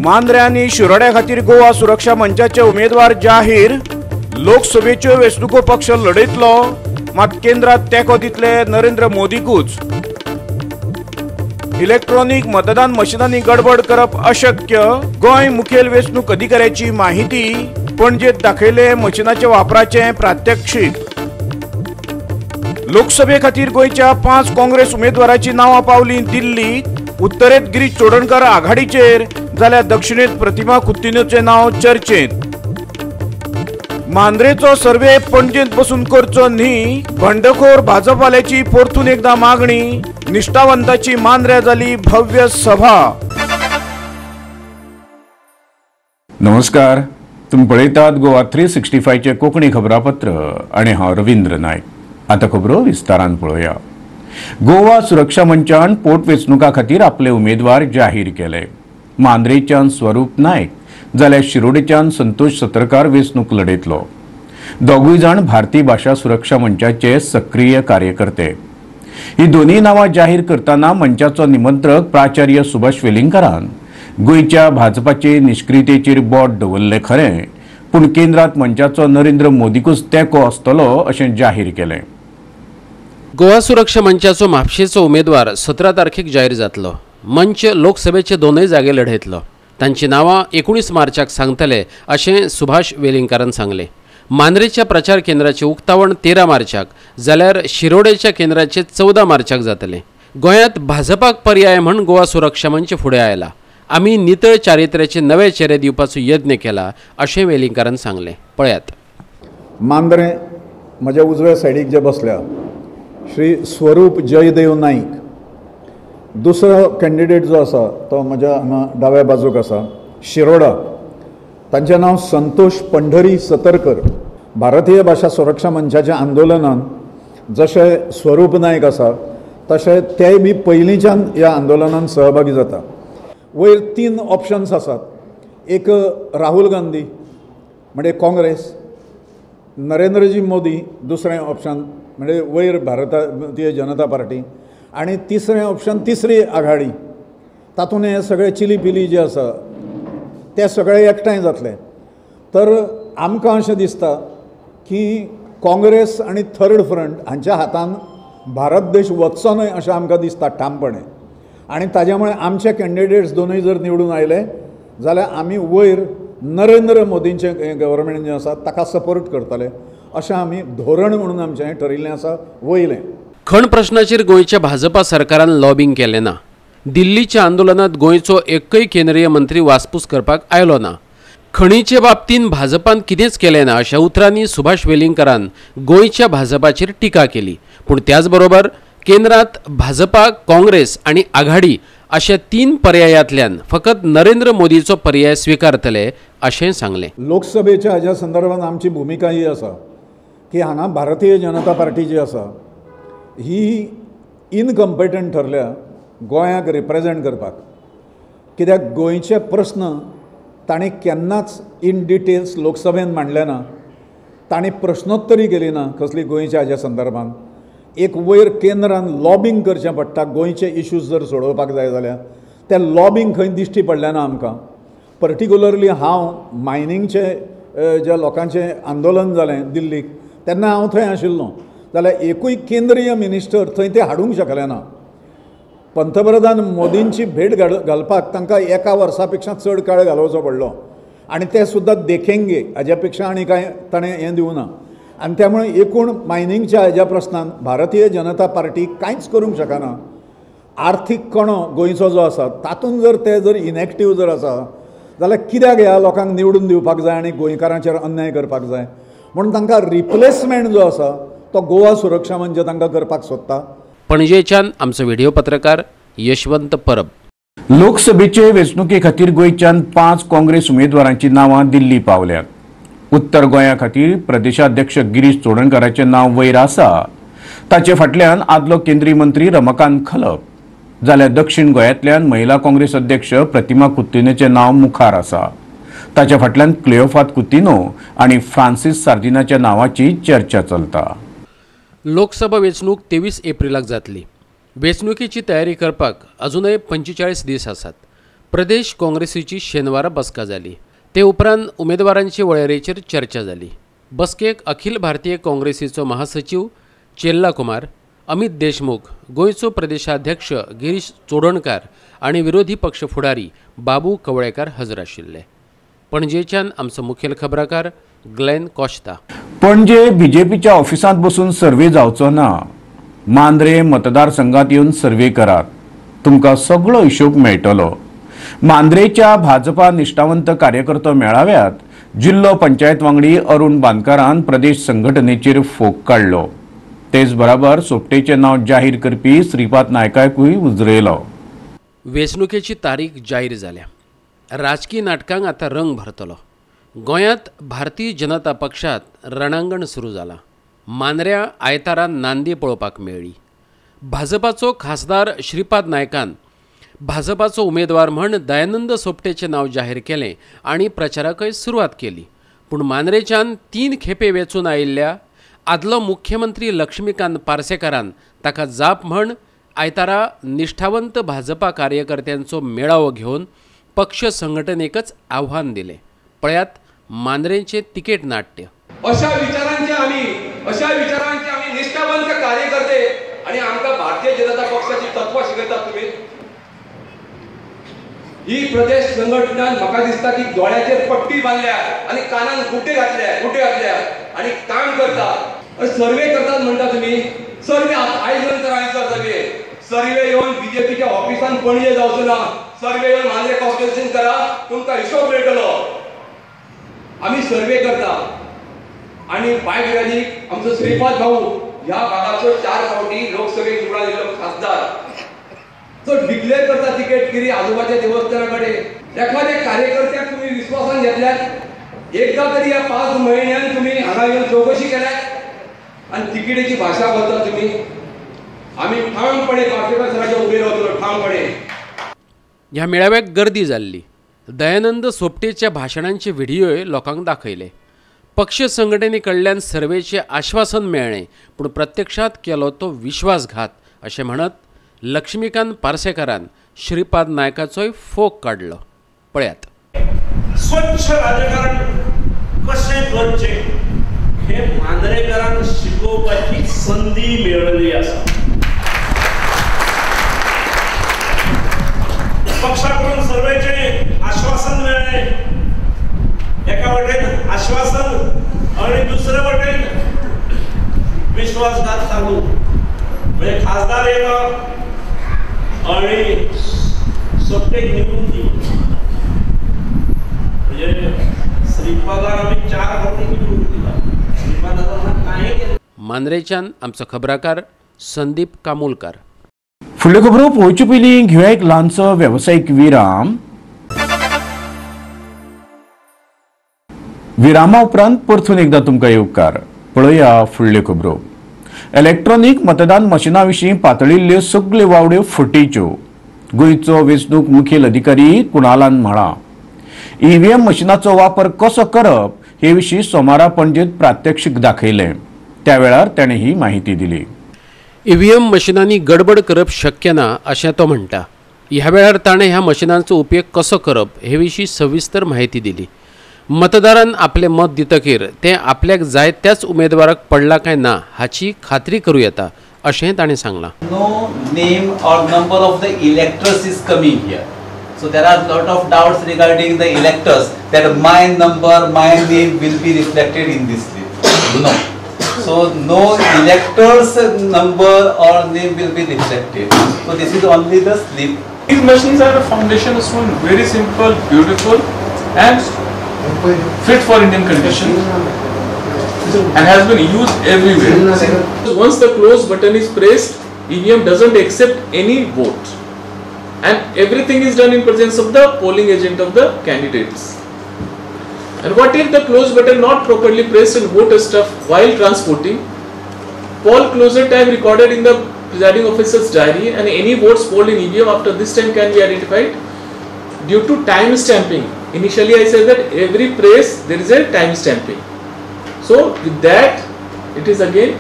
मांद्रे आनी शिरोड्या खातीर गोवा सुरक्षा मंचाचे उमेदवार जाहीर। लोकसभेच्यो वेंचणुको पक्ष लढयतलो, मात केंद्रात तेंको दितले नरेंद्र मोदीकूच। इलेक्ट्रॉनिक मतदान मशीनांनी गडबड करप अशक्य, गोंय मुखेल वेंचणूक अधिकाऱ्याची माहिती। पणजेत दाखयले मशीनाच्या वापराचे प्रात्यक्षिक। लोकसभे खातीर गोंयच्या 5 काँग्रेस उमेदवारांची नावां पावली दिल्लीक। उत्तरेत गिरीश चोडणकर आघाडीचेर, जाल्यार दक्षिणेत प्रतिमा कुत्तीनोचे नाव चर्चेत। मांद्रेचो सर्वे पणजेंत बसून करचो न्ही, बंडखोर भाजपवाल्याची परतून एकदा मागणी। निष्ठावंताची मांद्रे जाली भव्य सभा। नमस्कार, तुम्ही पळयतात गोवा 365 चे कोंकणी खबरापत्र आणि हांव रवींद्र नायक। आता खबरो विस्तारान पळोवया। गोवा सुरक्षा मंचान पोटवेंचणुका खातीर आपले उमेदवार जाहीर केले। मांद्रेच्यान स्वरूप नायक, जाल्यार शिरोडेच्यान संतोष सतरकार वेंचणूक लढयतलो। दोगूय जाण भारतीय भाषा सुरक्षा मंचाचे सक्रिय कार्यकर्ते। ही दोन्ही नावां जाहीर करतना मंचाचो निमंत्रक प्राचार्य सुभाष वेलिंगकरान गोंयच्या भाजपाचे निष्क्रियतेचेर बोट दवरले खरें, पूण केंद्रात मंचाचो नरेंद्र मोदीकूच तेंको आसतलो अशें जाहीर केलें। गोवा सुरक्षा मंचाचो म्हापशेचो उमेदवार 17 तारखेक जाहीर जातलो। मंच लोकसभेचे दोनूय जागे लढयतलो। तांची नावां 19 मार्चाक सांगतले अशें सुभाष वेलिंगकरान सांगलें। मांद्रेच्या प्रचार केंद्राचे उक्तावण 13 मार्चाक, जाल्यार शिरोडेच्या केंद्राचे 14 मार्चाक जातले। गोंयांत भाजपाक पर्याय म्हूण गोवा सुरक्षा मंच फुडें आयला। आमी नितळ चारित्र्याचे नवे चेहरे दिवपाचो यत्न केला अशें वेलिंगकरान सांगलें। पळयात। मांद्रे म्हज्या उजव्या सायडीक जे बसल्या श्री स्वरूप जयदेव नाईक। दुसरो कॅन्डिडेट जो आसा तो म्हज्या दाव्या बाजूक आसा, शिरोडा, तांचें नांव संतोष पंढरी सतरकर। भारतीय भाषा सुरक्षा मंचाच्या आंदोलनान जशे स्वरूप नायक आसा तशे तेय बी पयलींच्यान ह्या आंदोलनान सहभागी जाता। वयर 3 ऑप्शन्स आसात। एक राहुल गांधी म्हणजे काँग्रेस, नरेंद्रजी मोदी दुसरें ऑप्शन म्हणजे वयर भारतीय जनता पार्टी, आणि तिसरें ऑप्शन तिसरी आघाडी। तातूंत हे सगळे चिली पिली जे आसा ते सगळे एकठांय जातले। तर आमकां अशें दिसता की काँग्रेस आणि थर्ड फ्रंट हांच्या हातान भारत देश वचचो न्हय अशें आमकां दिसता ठामपणे। आणि ताज्या मुळे आमचे कॅन्डिडेट्स दोनूय जर निवडून आयले जाल्यार आमी वयर नरेंद्र मोदींचें गव्हर्मेंट जें आसा ताका सपोर्ट करतले अशें आमी धोरण म्हणून आमचें ठरिल्लें आसा वयलें। खण प्रश्नाचेर गोंयच्या भाजपा सरकारान लॉबिंग केलें ना। दिल्लीच्या आंदोलनात गोंयचो एकय केंद्रीय मंत्री वासपूस करपाक आयलो ना। खणीचे बाबतींत भाजपान कितेंच केलें ना अशा उतरांनी सुभाष वेलिंगकरान गोंयच्या भाजपाचेर टिका केली। पूण त्याच बरोबर केंद्रात भाजपा, काँग्रेस आणि आघाडी अशा 3 पर्यायांतल्यान फकत नरेंद्र मोदीचो पर्याय स्वीकारतले अशें सांगलें। लोकसभेच्या हाज्या संदर्भात आमची भुमिका ही आसा की हांगा भारतीय जनता पार्टी जी आसा ही इनकम्पिटंट ठरल्या गोंयाक रिप्रेझेंट करपाक। कित्याक गोंयचे प्रश्न तांणी केन्नाच इन डिटेल्स लोकसभेन मांडले ना। तांणी प्रश्नोत्तरी केली ना कसली गोंयच्या हाज्या संदर्भात। एक वयर केंद्रान लॉबिंग करचें पडटा गोंयचे इश्यूज जर सोडोवपाक जाय जाल्यार तें लॉबिंग खंय दिश्टी पडलें ना आमकां। पर्टिक्युलरली हांव मायनिंगचे ज्या लोकांचें आंदोलन जालें दिल्लीक तेन्ना हांव थंय आशिल्लो, जाल्यार एकूय केंद्रीय मिनिस्टर थंय ते हाडूंक शकले ना। पंतप्रधान मोदींची भेट घालपाक तांकां 1 वर्सा पेक्षा चड काळ घालोवचो पडलो, आणि ते सुद्दां देखेंगे हाज्या पेक्षा आनी कांय ताणें हें दिवना। आणि त्यामुळे एकूण मायनिंगच्या हाज्या प्रश्नान भारतीय जनता पार्टी कांयच करूंक शकना। आर्थीक कणो गोंयचो जो आसा तातूंत जर ते जर इनॅक्टीव जर आसा जाल्यार कित्याक ह्या लोकांक निवडून दिवपाक जाय आनी गोंयकारांचेर अन्याय करपाक जाय म्हणून तांकां रिप्लेसमेंट जो आसा तो गोवा सुरक्षा मंच तांकां करपाक सोदता। पणजेच्यान आमचो व्हिडिओ पत्रकार यशवंत परब। लोकसभेचे वेंचणुके खातीर गोंयच्यान 5 काँग्रेस उमेदवारांची नावां दिल्ली पावल्यात। उत्तर गोंया खातीर प्रदेशाध्यक्ष गिरीश चोडणकराचें नांव वयर आसा। ताचे फाटल्यान आदलो केंद्रीय मंत्री रमाकांत खलप, जाल्यार दक्षिण गोंयांतल्यान महिला काँग्रेस अध्यक्ष प्रतिमा कुत्तीनोचें नांव मुखार आसा। ताच्या फाटल्यान क्लेओफात कुतिनो आणि फ्रांसीस सार्दिनाच्या नावाची चर्चा चलता। लोकसभा वेंचणूक 23 एप्रिलाक जातली। वेंचणुकेची तयारी करपाक अजूनय 45 दीस आसात। प्रदेश काँग्रेसीची शेनवारा बसका जाली। ते उपरांत उमेदवारांचे वळेरेचेर चर्चा जाली। बसकेक अखिल भारतीय काँग्रेसीचो महासचिव चेल्ला कुमार, अमित देशमुख, गोंयचो प्रदेशाध्यक्ष गिरीश चोडणकार आणि विरोधी पक्ष फुडारी बाबू कवळेकार हजर आशिल्ले। पणजेच्यान आमचो मुखेल खबराकार ग्लेन कॉस्ता। पणजे बीजेपीच्या ऑफिसांत बसून सर्वे जावचो ना, मांद्रे मतदारसंघात येवन सर्वे करात, तुमकां सगळो हिशोब मेळटलो। मांद्रेच्या भाजपा निष्ठावंत कार्यकर्तो मेळाव्यात जिल्लो पंचायत वांगडी अरुण बांदकारान प्रदेश संघटनेचेर फोग काडलो। तेच बराबर सोपटेचे नाव जाहीर करपी श्रीपाद नायकाकूय उजरयलो। वेंचणुकेची तारीख जाहीर जाल्या। राजकीय नाटकांक आता रंग भरतलो। गोंयांत भारतीय जनता पक्षात रणांगण सुरू जाला। मांद्र्या आयतारान नांदी पळोवपाक मेळ्ळी। भाजपाचो खासदार श्रीपाद नायकान भाजपाचो उमेदवार म्हण दयानंद सोपटेचे नाव जाहीर केलें आनी प्रचाराकय सुरवात केली। पूण मांद्रेच्यान 3 खेपे वेचून आयिल्ल्या आदलो मुख्यमंत्री लक्ष्मीकांत पार्सेकारान ताका जाप म्हण आयतारा निश्ठावंत भाजपा कार्यकर्त्यांचो मेळावो घेवन पक्ष संघटनेकच आव्हान दिलें। पळयात मांद्रेचे तिकेट नाट्य। अशा विचारांचे आम्ही निष्ठावंत कार्यकर्ते आणि आमका भारतीय जनता पक्षाची तत्व शिकयतात तुम्ही। ही प्रदेश संघटनान म्हाका दिसता की दोळ्याचेर पट्टी बांधल्या आणि कानान गुटे घातल्या आणि काम करतात, सर्वे करतात म्हणता तुम्ही। सर्वे आयज नंतर सर्वे येऊन बीजेपीच्या ऑफिसान पणजे जावचो ना, सर्वे येऊन मांद्रे कॉन्स्टिट्युएन्सी करा, तुमका हिशोब मेळटलो। आम्ही सर्वे करता आणि बायक रॅली आमचो श्रीपाद भाऊ ह्या भागाचो 4 फावटी लोकसभेक निवडून आयिल्लो खासदार तो डिक्लेअर करता तिकेट किरी आजोबाच्या देवस्थानाकडे। एखाद्या कार्यकर्त्याक तुम्ही विश्वासान घेतल्यात, एकदा तरी या 5 महिन्यात तुम्ही हांगा येऊन चौकशी केल्यात आणि तिकिटेची भाषा बोलता तुम्ही। आम्ही ठामपणे पार्टीच्या सराच्या उभे राहतो, ठामपणे। ह्या मेळाव्याक गर्दी जाल्ली। दयानंद सोपटेच्या भाशणांचे व्हिडिओय लोकांक दाखयले। पक्ष संघटने कडल्यान सर्वेचे आश्वासन मेळ्ळें, पूण प्रत्यक्षात केलो तो विश्वासघात अशें म्हणत लक्ष्मीकांत पार्सेकारान श्रीपाद नायकाचोय फोग काडलो। पळयात। स्वच्छ राजकारण कशें करचें हे मांद्रेकरांक शिकोवपाची संधी मेळ्ळी आसा। पक्षाकडून सर्वेचे आश्वासन मेळ्ळें, एका वटेन आश्वासन आणि दुसरे वटेन विश्वासघात चालू। म्हणजे खासदार येता आणि सोपटेक निवडून दिवं, म्हणजे श्रीपादान आम्ही 4 फावटी निवडून दिला, श्रीपादान कांय केलें। मांद्रेच्यान आमचो खबराकार संदीप कामुलकार। फुडल्यो खबरो पळोवचे पयलीं घेवया एक ल्हानसो वेवसायीक विराम। विरामा उपरांत परतून एकदा तुमकां येवकार। पळया फुडल्यो खबरो। इलेक्ट्रॉनिक मतदान मशिनां विशीं पातळिल्ल्यो सगल्यो वावड्यो फटीच्यो, गोंयचो वेंचणूक मुखेल अधिकारी कुणालान म्हळां। ईव्हीएम मशिनाचो वापर कसो करप हे विशीं सोमारा पणजेंत प्रात्यक्षीक दाखयलें, त्या वेळार ताणें ही माहिती दिली। ईव्हीएम मशिनांनी गडबड करप शक्य ना अशें तो म्हणटा। ह्या वेळार ताणें ह्या मशिनांचो उपयोग कसो करप हे विशीं सविस्तर माहिती दिली। मतदारान आपले मत दितकीर ते आपल्याक जाय त्याच उमेदवाराक पडला काय ना हाची खात्री करूं येता अशें ताणें सांगलां। No name or number of the electors is coming here. So there are lot of doubts regarding the electors that my number, my name will be reflected in this list. No. So no electors number or name will be reflected. So this is only the slip. These machines are a foundation stone, very simple, beautiful and fit for Indian conditions and has been used everywhere. Once the close button is pressed, EVM doesn't accept any vote and everything is done in presence of the polling agent of the candidates. And what if the close button not properly pressed and voter stuff while transporting? Poll closure time recorded in the presiding officer's diary and any votes polled in EVM after this time can be identified due to time stamping. Initially I said that every press there is a time stamping. So with that it is again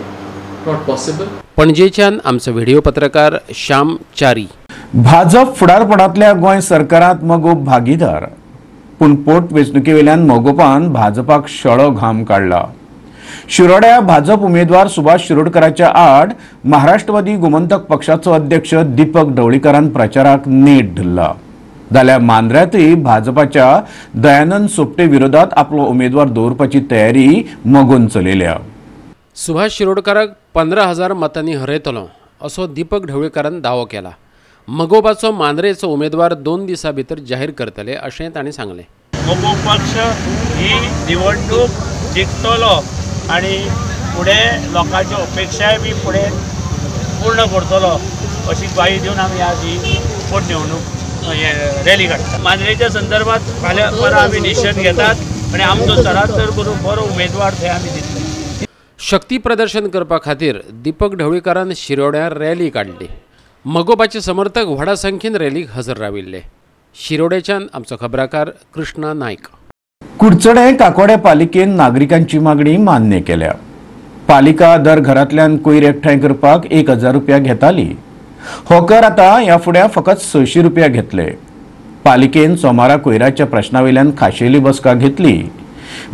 not possible. पणजेच्यान आमचो video पत्रकार श्याम चारी। भाजप फुडारपणांतल्या गोंय सरकारांत मोगोप भागीदार, पूण पोटवेंचणुकेवेल्यान मोगोपान भाजपाक शळो घाम काडला. शिरोड्या भाजप उमेदवार सुभाष शिरोडकराच्या आड महाराष्ट्रवादी गोमंतक पक्षाचो अध्यक्ष दीपक ढवळीकरान प्रचाराक नेट धरला. जाल्यार मांद्र्यातय भाजपाच्या दयानंद सोपटे विरोधात आपलो उमेदवार दवरपाची तयारी मोगून चलिल्ल्या. सुभाष शिरोडकराक 15,000 मतांनी हरयतलो असो दीपक ढवळीकरान दावो केला. मगोबाचो मांद्रेचो उमेदवार 2 दिसां भितर जाहीर करतले अशें तांणी सांगलें. मगो पक्ष ही निवडणूक जिखतलो आणि फुडें लोकांच्यो अपेक्षाय बी फुडें पूर्ण करतलो अशी ग्वाही दिवन आमी आज ही पोटनिवडणूक रॅली काडटा. मांद्रेच्या संदर्भात फाल्यां परत आमी डिसिजन घेतात आणि आमचो सरासर करून बरो उमेदवार थंय आमी दितले. शक्ती प्रदर्शन करपा खातीर दीपक ढवळीकरान शिरोड्यार रॅली काडली. मगोबाचे समर्थक व्हडा संख्येन रॅलीक हजर राविल्ले. शिरोडेच्यान आमचो खबराकार कृष्णा नायक. कुडचडे काकोडे पालिकेन नागरिकांची मागणी मान्य केल्या. पालिका दर घरांतल्यान कोयर एकठांय करपाक 1,000 रुपया घेताली. हो कर आतां ह्या फुडें फकत 600 रुपया घेतले. पालिकेन सोमारा कोयराच्या प्रश्नावेल्यान खाशेली बसका घेतली.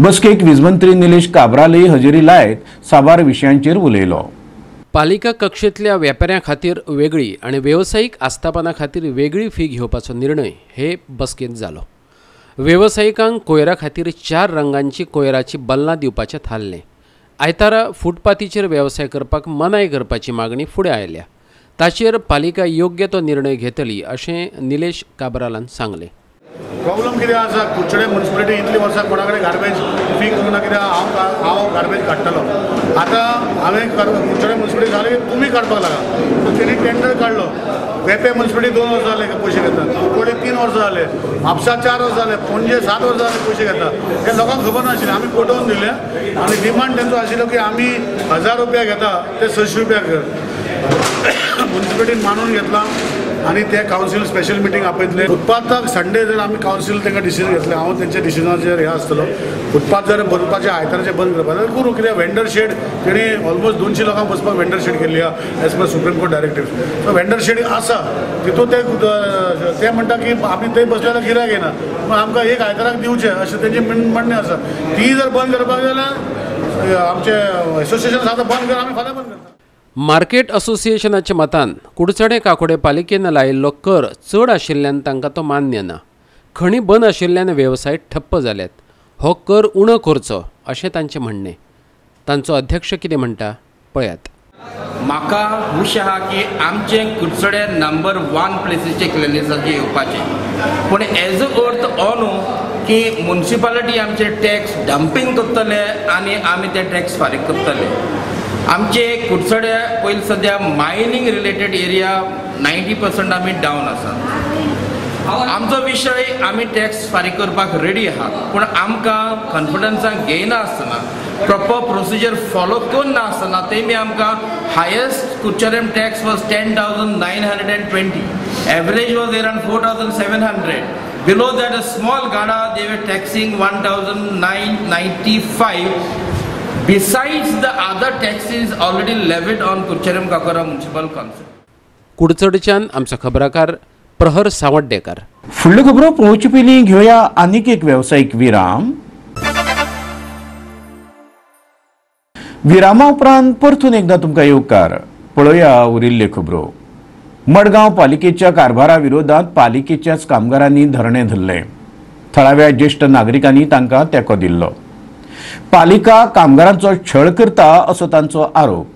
बसकेक वीजमंत्री निलेश काब्रालय हजेरी लायत साबार विशयांचेर उलयलो. पालिका कक्षेतल्या व्यापाऱ्यां खातीर वेगळी आणि वेवसायीक आस्थापनां खातीर वेगळी फी घेवपाचो निर्णय हे बसकेंत जालो. वेवसायिकांक कोयरा खातीर 4 रंगांची कोयराची बल्लां दिवपाचें थारलें. आयतारा फुटपाथीचेर वेवसाय करपाक मनाय करपाची मागणी फुडें आयल्या. ताचेर पालिका योग्य तो निर्णय घेतली अशें निलेश काब्रालान सांगलें. प्रॉब्लम कितें आसा, कुडचडे म्युनिसिपालिटी इतली वर्सां कोणा कडेन गार्बेज फी करूना कित्याक हांव गार्बेज काडटलो. आतां हांवें कुडचडे म्युनिसिपालिटी सांगलें की तुमी काडपाक लागा. तेणी टेंडर काडलो. वेपे म्युनिसिपालिटी 2 वर्सां जाले पयशे घेता. कुडचडे 3 वर्सां जाले. म्हापसा 4 वर्सां जाले. पणजे 7 वर्सां जाले पयशे घेता. हे लोकांक खबर नाशिल्लें. आमी पटोवन दिलें आनी डिमांड तेंचो आशिल्लो की आमी 1,000 रुपया घेता ते 600 रुपया कर. म्युनिसिपालिटीन मानून घेतला आणि ते कावन्सील स्पेशल मिटींग आपयतले. फुटपाथाक संडे जर आमी कावन्सील तांकां डिसिजन घेतलें. हांव तेंच्या डिसिजनाचेर हे आसतलो. फुटपाथ जर बंदपाचें आयताराचें बंद करपाक जाल्यार करूं. कित्याक वेंडर शेड तेणी ऑलमोस्ट 200 लोकांक बसपाक वेंडर शेड केल्ली आहा as per supreme court directive. So vendor shed आसा तितून ते म्हणटा की आमी थंय बसले जाल्यार गिरायक येना, पूण आमकां एक आयताराक दिवचें अशें तेंचें म्हणणें आसा. ती जर बंद करपाक जाल्यार आमचें एसोसिएशन सांगता बंद कर, आमी फाल्यां बंद करता. मार्केट असोसिएशनाच्या मतान कुडचडे काकोडे पालिकेन लायिल्लो कर चड आशिल्ल्यान तांकां तो मान्य ना. खणी बंद आशिल्ल्यान वेवसाय ठप्प जाल्यात. हो कर उणो करचो अशें तांचें म्हणणें. तांचो अध्यक्ष कितें म्हणटा पळयात. म्हाका खूश आहा की आमचे कुडचडे नंबर 1 प्लेसीचे क्लिनिसाचेर येवपाचें. पूण एज अ अर्थ हो न्हू की म्युनिसिपालिटी आमचे टॅक्स डंपिंग करतले आनी आमी ते टॅक्स फारीक करतले. आमचे कुडचडे पयलीं सद्या मायनिंग रिलेटेड एरिया 90% आमी डावन आसा. आमचो विशय आमी टॅक्स फारीक करपाक रेडी आहात, पूण आमकां कॉन्फिडन्सान घेयना आसतना प्रॉपर प्रोसिजर फॉलो करना आसतना तेमी आमकां highest Kudchadem tax was 10,920. Average was around 4,700. Below that a small गाडा they were taxing 1,995. Besides the other taxes already levied on Kurcharam Kakora Municipal Council. कुडचडच्यान आमचो खबराकार प्रहर सावड्डेकर. फुडल्यो खबरो पळोवचे पयलीं घेवया आनीक एक वेवसायीक विराम. विरामा उपरांत परतून एकदा तुमकां येवकार. पळोवया उरिल्ल्यो खबरो. मडगांव पालिकेच्या कारभारा विरोधात पालिकेच्याच कामगारांनी धरणे धरले. थळाव्या ज्येष्ठ नागरिकांनी तांकां तेंको दिल्लो. पालिका कामगारांचो छळ करता असो तांचो आरोप.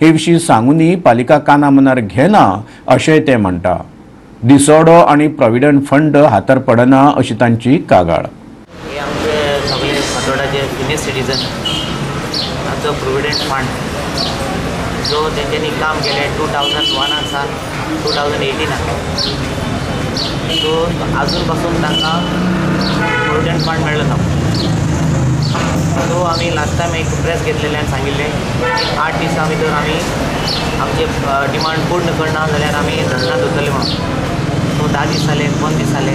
हे विशीं सांगूनय पालिका काना मनार घेना अशेंय ते म्हणटा. दिसोडो आनी प्रॉव्हिडंट फंड हातार पडना अशी तांची कागाळ. हे आमचे सगळे फातोर्डाचे सिनियर सिटीजन हाचो प्रोव्हिडंट फंड जो तेंच्यांनी काम केलें 2001 सावन 2018 सो आजून पासून तांकां प्रोव्हिडंट फंड मेळ्ळो ना. सो आमी लास्ट टायम एक प्रेस घेतलेले आनी सांगिल्लें 8 दिसां भितर आमी आमचे डिमांड पूर्ण करना जाल्यार आमी धरना धरतले म्हणून. सो 10 दीस जाले, 15 दीस जाले.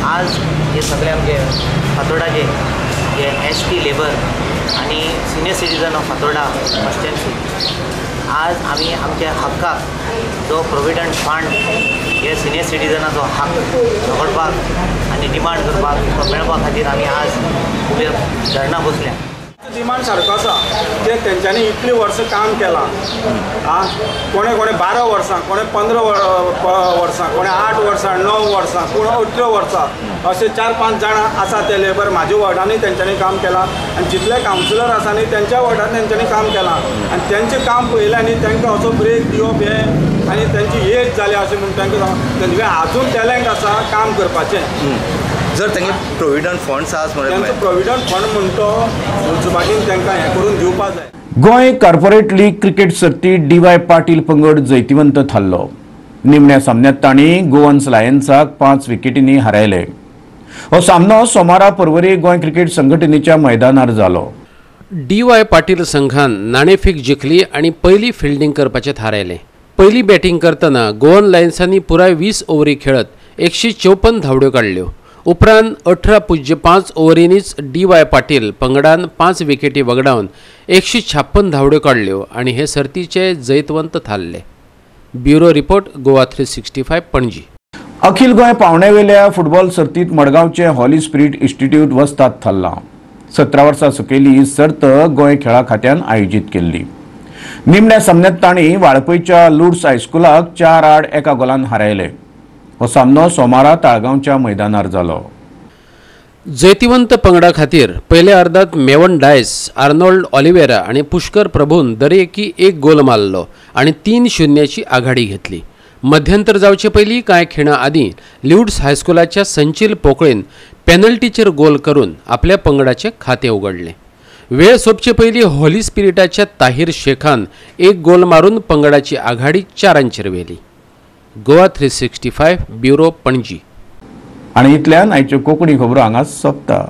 आज हे सगळे आमचे फातोर्डाचे जे एसटी लेबर आणि senior citizen of Fatorda constituency आज आम्ही आमच्या हक्काक जो प्रोविडंट फंड हे सिनियर सिटीजनाचो हक झगडपाक आनी डिमांड करपाक तो मेळपा खातीर आमी आज उबे धरणा बसल्या. डिमांड सारको आसा ते तेंच्यांनी इतली वर्सां काम केलां. कोणे 12 वर्सां, कोणे 15 वर्सां, कोणे 8 वर्सां, 9 वर्सां, कोण 18 वर्सां असे 4-5 जाणां आसा ते लेबर म्हाज्या वॉर्डांनी तेंच्यांनी काम केलां आनी जितले कावन्सिलर आसा न्ही तेंच्या वॉर्डान तेंच्यांनी काम केलां आनी तेंचें काम पळयलें आनी तेंकां असो ब्रेक दिवप हें आनी तेंची एज जाल्या अशें म्हणून तेंकां तेंचे आजून टॅलंट आसा काम करपाचें. जर तेंगे प्रोविडंट फंड्स आसा तेंचो प्रोविडंट फंड म्हणटो मुन्सिपाल्टीन तेंकां हें करून दिवपाक जाय. गोंय कॉर्पोरेट लीग क्रिकेट सर्तीत DY पाटील पंगड जैतिवंत थारलो. निमण्या सामन्यात तांणी गोवन्स लायन्साक 5 विकेटींनी हारयले. हो सामनो सोमारा पर्वरी गोंय क्रिकेट संघटनेच्या मैदानार जालो. DY पाटील संघान नाणेफेक जिखली आणि पहिली फिल्डिंग करपाचे थारायले. पहिली बॅटिंग करतना गोवन लायन्सांनी पुराय 20 ओव्हरी खेळत 154 धावड्यो काडल्यो. उपरांत 18.5 ओव्हरींनीच DY पाटील पंगडान 5 विकेटी वगडावन 156 धावड्यो काडल्यो आणि हे सर्तीचे जैतवंत थारले. Bureau report Goa 365 Panaji. अखिल गोंय पावंड्यावेल्या फुटबॉल सर्तीत मडगांवचे हॉली स्पिरीट इन्स्टिट्यूट वस्ताद थारला. 17 वर्सां सकयली ही सर्त गोंय खेळा खात्यान आयोजीत केल्ली. निमण्या सामन्यात तांणी वाळपयच्या लुड्स हायस्कुलाक 4-1 गोलान हारयले. हो सामनो सोमारा ताळगांवच्या मैदानार जालो. जैतिवंत पंगडा खातीर पयल्या अर्दात मेवन डायस, आर्नोल्ड ऑलिव्हेरा आणि पुष्कर प्रभून दरेकी 1 गोल मारलो आणि 3-0ची आघाडी घेतली. मध्यंतर जावचे पयलीं कांय खिणां आदीं ल्युड्स हायस्कुलाच्या संचील पोकळेन पेनल्टीचेर गोल करून आपल्या पंगडाचे खातें उगडलें. वेळ सोंपचे पयलीं हॉली स्पिरिटाच्या ताहीर शेखान 1 गोल मारून पंगडाची आघाडी 4 व्हेली. गोवा 365 ब्युरो पणजी. आणि इतल्यान आयच्यो कोंकणी खबरो हांगा सोंपता.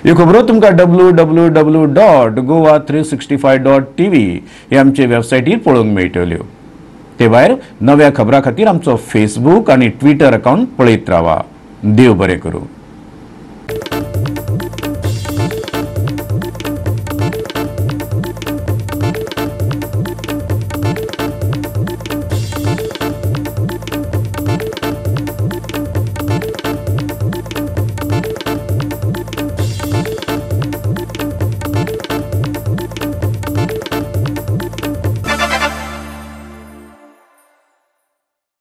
ह्यो खबरो तुमकां www.goa365.tv हे आमचे वेबसायटीर पळोवंक मेळटल्यो. ते भायर नव्या खबरां खातीर आमचो फेसबूक आनी ट्विटर अकावंट पळयत रावा. देव बरें करूं.